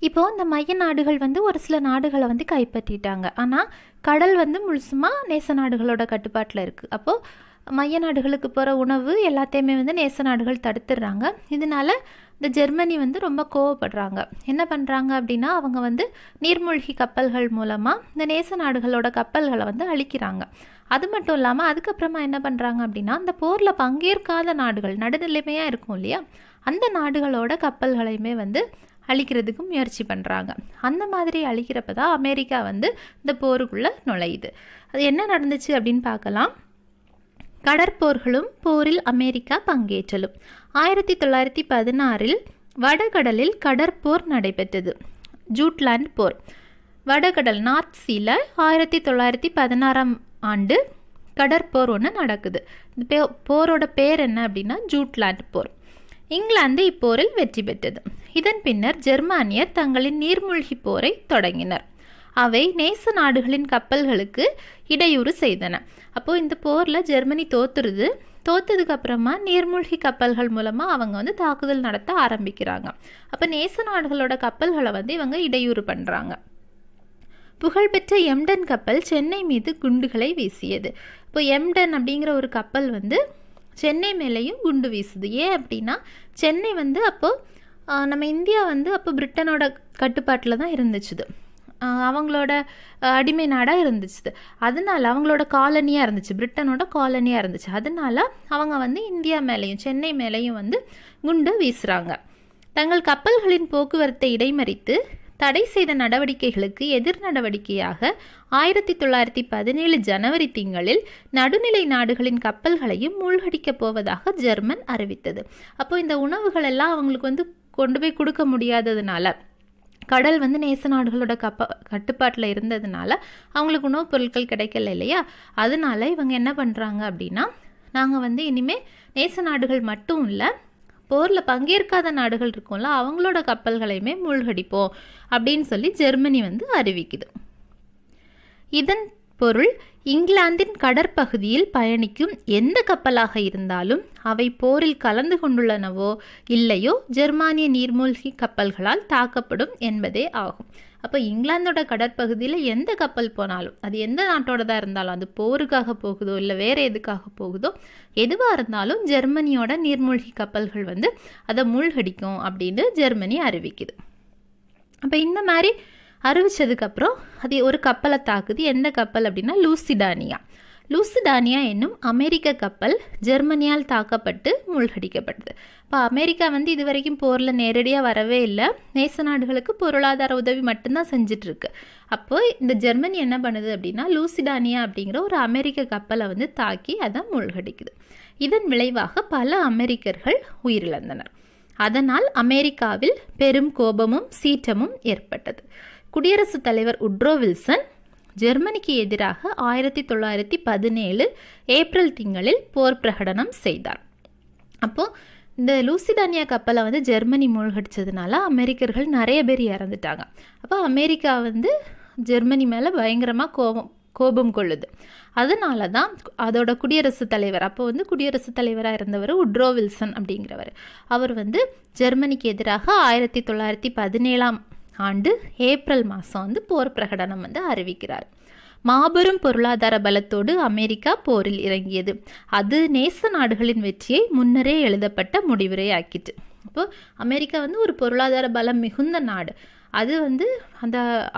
இப்போது இந்த மைய நாடுகள் வந்து ஒரு சில நாடுகளை வந்து கைப்பற்றிட்டாங்க. ஆனால் கடல் வந்து முழுசுமாக நேச நாடுகளோட கட்டுப்பாட்டில் இருக்குது. அப்போது மைய நாடுகளுக்கு போகிற உணவு எல்லாத்தையுமே வந்து நேச நாடுகள் தடுத்துடுறாங்க. இதனால இந்த ஜெர்மனி வந்து ரொம்ப கோவப்படுறாங்க. என்ன பண்ணுறாங்க அப்படின்னா, அவங்க வந்து நீர்மூழ்கி கப்பல்கள் மூலமாக இந்த நேச நாடுகளோட கப்பல்களை வந்து அழிக்கிறாங்க. அது மட்டும் இல்லாமல் அதுக்கப்புறமா என்ன பண்ணுறாங்க அப்படின்னா, அந்த போரில் பங்கேற்காத நாடுகள் நடுநிலைமையாக இருக்கும் இல்லையா, அந்த நாடுகளோட கப்பல்களையுமே வந்து அழிக்கிறதுக்கு முயற்சி பண்ணுறாங்க. அந்த மாதிரி அழிக்கிறப்ப தான் அமெரிக்கா வந்து இந்த போருக்குள்ளே நுழையுது. அது என்ன நடந்துச்சு அப்படின்னு பார்க்கலாம். கடற்போர்களும் போரில் அமெரிக்கா பங்கேற்றலும். 1916 வடகடலில் கடற்போர் நடைபெற்றது. ஜூட்லாந்து போர். வடகடல் நார்த் சீல 1916 ஆண்டு கடற்போர் ஒன்று நடக்குது. இந்த போரோட பேர் என்ன அப்படின்னா ஜூட்லாந்து போர். இங்கிலாந்து இப்போரில் வெற்றி பெற்றது. இதன் பின்னர் ஜெர்மானியர் தங்களின் நீர்மூழ்கி போரை தொடங்கினர். அவை நேச நாடுகளின் கப்பல்களுக்கு இடையூறு செய்தன. அப்போது இந்த போரில் ஜெர்மனி தோத்ததுக்கு அப்புறமா நீர்மூழ்கி கப்பல்கள் மூலமாக அவங்க வந்து தாக்குதல் நடத்த ஆரம்பிக்கிறாங்க. அப்போ நேச நாடுகளோட கப்பல்களை வந்து இவங்க இடையூறு பண்ணுறாங்க. புகழ்பெற்ற எம்டன் கப்பல் சென்னை மீது குண்டுகளை வீசியது. இப்போ எம்டன் அப்படிங்கிற ஒரு கப்பல் வந்து சென்னை மேலேயும் குண்டு வீசுது. ஏன் அப்படின்னா, சென்னை வந்து அப்போது நம்ம இந்தியா வந்து அப்போ பிரிட்டனோட கட்டுப்பாட்டில் தான் இருந்துச்சுது. அவங்களோட அடிமை நாடாக இருந்துச்சு. அதனால அவங்களோட காலனியாக இருந்துச்சு, பிரிட்டனோட காலனியாக இருந்துச்சு. அதனால அவங்க வந்து இந்தியா மேலேயும் சென்னை மேலேயும் வந்து குண்டு வீசுகிறாங்க. தங்கள் கப்பல்களின் போக்குவரத்தை இடைமறித்து தடை செய்த நடவடிக்கைகளுக்கு எதிர் நடவடிக்கையாக 1917 ஜனவரி திங்களில் நடுநிலை நாடுகளின் கப்பல்களையும் மூழ்கடிக்கப் போவதாக ஜெர்மன் அறிவித்தது. அப்போ இந்த உணவுகள் எல்லாம் அவங்களுக்கு வந்து கொண்டு போய் கொடுக்க முடியாததுனால, கடல் வந்து நேச நாடுகளோட கட்டுப்பாட்டில் இருந்ததுனால அவங்களுக்கு உணவுப் பொருட்கள் கிடைக்கல இல்லையா, அதனால இவங்க என்ன பண்ணுறாங்க அப்படின்னா, நாங்கள் வந்து இனிமேல் நேச நாடுகள் மட்டும் இல்லை, போரில் பங்கேற்காத நாடுகள் இருக்கும்ல அவங்களோட கப்பல்களையுமே மூழ்கடிப்போம் அப்படின்னு சொல்லி ஜெர்மனி வந்து அறிவிக்குது. இதன் பொருள், இங்கிலாந்தின் கடற்பகுதியில் பயணிக்கும் எந்த கப்பலாக இருந்தாலும் அவை போரில் கலந்து கொண்டுள்ளனவோ இல்லையோ ஜெர்மானிய நீர்மூழ்கி கப்பல்களால் தாக்கப்படும் என்பதே ஆகும். அப்போ இங்கிலாந்தோட கடற்பகுதியில் எந்த கப்பல் போனாலும், அது எந்த நாட்டோடதாக இருந்தாலும், அது போருக்காக போகுதோ இல்லை வேறு எதுக்காக போகுதோ, எதுவாக இருந்தாலும் ஜெர்மனியோட நீர்மூழ்கி கப்பல்கள் வந்து அதை மூழ்கடிக்கும் அப்படின்னு ஜெர்மனி அறிவிக்குது. அப்போ இந்த மாதிரி அறிவிச்சதுக்கப்புறம் அது ஒரு கப்பலை தாக்குது. எந்த கப்பல் அப்படின்னா லூசிடானியா என்னும் அமெரிக்க கப்பல் ஜெர்மனியால் தாக்கப்பட்டு மூழ்கடிக்கப்பட்டது. இப்போ அமெரிக்கா வந்து இது வரைக்கும் போரில் நேரடியாக வரவே இல்லை, நேச நாடுகளுக்கு பொருளாதார உதவி மட்டும்தான் செஞ்சிட்ருக்கு. அப்போது இந்த ஜெர்மனி என்ன பண்ணுது அப்படின்னா, லூசிடானியா அப்படிங்கிற ஒரு அமெரிக்க கப்பலை வந்து தாக்கி அதை மூழ்கடிக்குது. இதன் விளைவாக பல அமெரிக்கர்கள் உயிரிழந்தனர். அதனால் அமெரிக்காவில் பெரும் கோபமும் சீற்றமும் ஏற்பட்டது. குடியரசுத் தலைவர் உட்ரோ வில்சன் ஜெர்மனிக்கு எதிராக 1917 ஏப்ரல் திங்களில் போர் பிரகடனம் செய்தார். அப்போது இந்த லூசிடானியா கப்பலை வந்து ஜெர்மனி மூழ்கடிச்சதுனால அமெரிக்கர்கள் நிறைய பேர் இறந்துட்டாங்க. அப்போ அமெரிக்கா வந்து ஜெர்மனி மேலே பயங்கரமாக கோபம் கொள்ளுது. அதனால தான் அதோட குடியரசுத் தலைவர், அப்போ வந்து குடியரசுத் தலைவராக இருந்தவர் உட்ரோ வில்சன் அப்படிங்கிறவர், அவர் வந்து ஜெர்மனிக்கு எதிராக 1917 ஆண்டு ஏப்ரல் மாதம் வந்து போர் பிரகடனம் வந்து அறிவிக்கிறார். மாபெரும் பொருளாதார பலத்தோடு அமெரிக்கா போரில் இறங்கியது. அது நேச நாடுகளின் வெற்றியை முன்னரே எழுதப்பட்ட முடிவுரை ஆக்கிட்டு. அப்போது அமெரிக்கா வந்து ஒரு பொருளாதார பலம் மிகுந்த நாடு. அது வந்து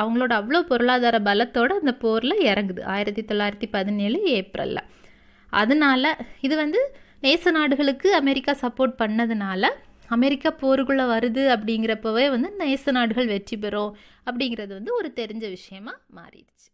அவங்களோட அவ்வளோ பொருளாதார பலத்தோடு அந்த போரில் இறங்குது 1917 ஏப்ரலில். அதனால இது வந்து நேச நாடுகளுக்கு அமெரிக்கா சப்போர்ட் பண்ணதுனால அமெரிக்கா போருக்குள்ளே வருது அப்படிங்கிறப்பவே வந்து நேச நாடுகள் வெற்றி பெறும் அப்படிங்கிறது வந்து ஒரு தெரிஞ்ச விஷயமா மாறிடுச்சு.